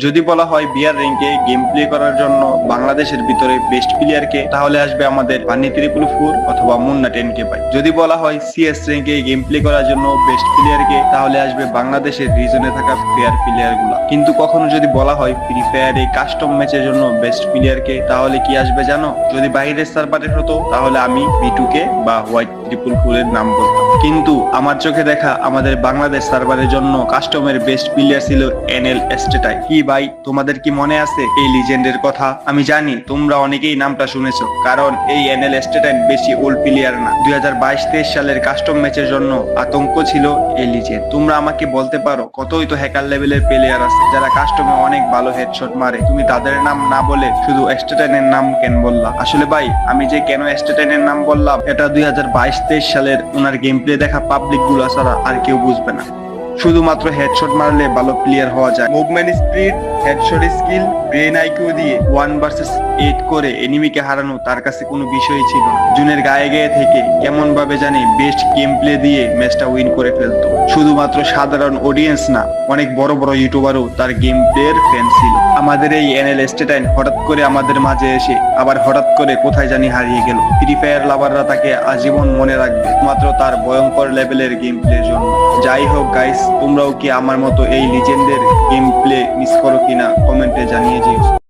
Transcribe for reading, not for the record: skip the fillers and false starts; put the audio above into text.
যদি বলা হয় বিআর র্যাঙ্কে গেম প্লে করার জন্য বাংলাদেশের ভিতরে বেস্ট প্লেয়ারকে, তাহলে আসবে আমাদের বান্নি 444 অথবা মুন্না 10K ভাই। যদি বলা হয় সিএস র্যাঙ্কে গেম প্লে করার জন্য বেস্ট প্লেয়ারকে, তাহলে আসবে বাংলাদেশের রিজনে থাকা প্লেয়ার গুলা। কিন্তু কখনো যদি বলা হয় ফ্রি ফায়ারে কাস্টম ম্যাচের জন্য বেস্ট প্লেয়ারকে, তাহলে কি আসবে জানো? যদি বাইরের সার্ভারের হতো তাহলে আমি B2K বা হোয়াইট 444 এর নাম বলতাম। কিন্তু আমার চোখে দেখা আমাদের বাংলাদেশ সার্ভারের জন্য কাস্টমের বেস্ট প্লেয়ার ছিল এনএল এস্টেটাই। কি ভাই, তোমাদের কি মনে আছে এই লিজেন্ডের কথা? আমি জানি তোমরা অনেকেই নামটা শুনেছো, কারণ এই এনএল এস্টেটাইন বেশি ওল্ড প্লেয়ার না। 2022-23 সালের কাস্টম ম্যাচের জন্য আতঙ্ক ছিল এই লিজেন্ড। তোমরা আমাকে বলতে পারো কতই তো হ্যাকার লেভেলের প্লেয়ার আছে যারা কাস্টমে অনেক ভালো হেডশট মারে, তুমি তাদের নাম না বলে শুধু এস্টেটাইনের নাম কেন বললা? আসলে ভাই, আমি যে কেন এস্টেটাইনের নাম বললাম এটা 2022-23 সালের ওনার গেম প্লে দেখা পাবলিক গুলা ছাড়া আর কেউ বুঝবে না। শুধুমাত্র হেডশট মারলে ভালো প্লেয়ার হওয়া যায়। Movement speed, headshot skill, brain IQ দিয়ে 1 ভার্সেস 8 করে এনিমিকে হারানো তার কাছে কোনো বিষয়ই ছিল না। জুনের গায়ে গায়ে থেকে কেমন ভাবে জানি বেস্ট গেম প্লে দিয়ে ম্যাচটা উইন করে ফেলতো। শুধুমাত্র সাধারণ অডিয়েন্স না, অনেক বড় বড় ইউটিউবারও তার গেম প্লের ফ্যান ছিল। আমাদের এই এনএল এস্টেটাইন হঠাৎ করে আমাদের মাঝে এসে আবার হঠাৎ করে কোথায় জানি হারিয়ে গেল। ফ্রি ফায়ার লাভাররা তাকে আজীবন মনে রাখবে মাত্র তার ভয়ঙ্কর লেভেলের গেম প্লের জন্য। যাই হোক গাইস, তোমরাও কি আমার মতো এই লিজেন্ডের গেম প্লে মিস করো কিনা কমেন্টে জানিয়ে দিও।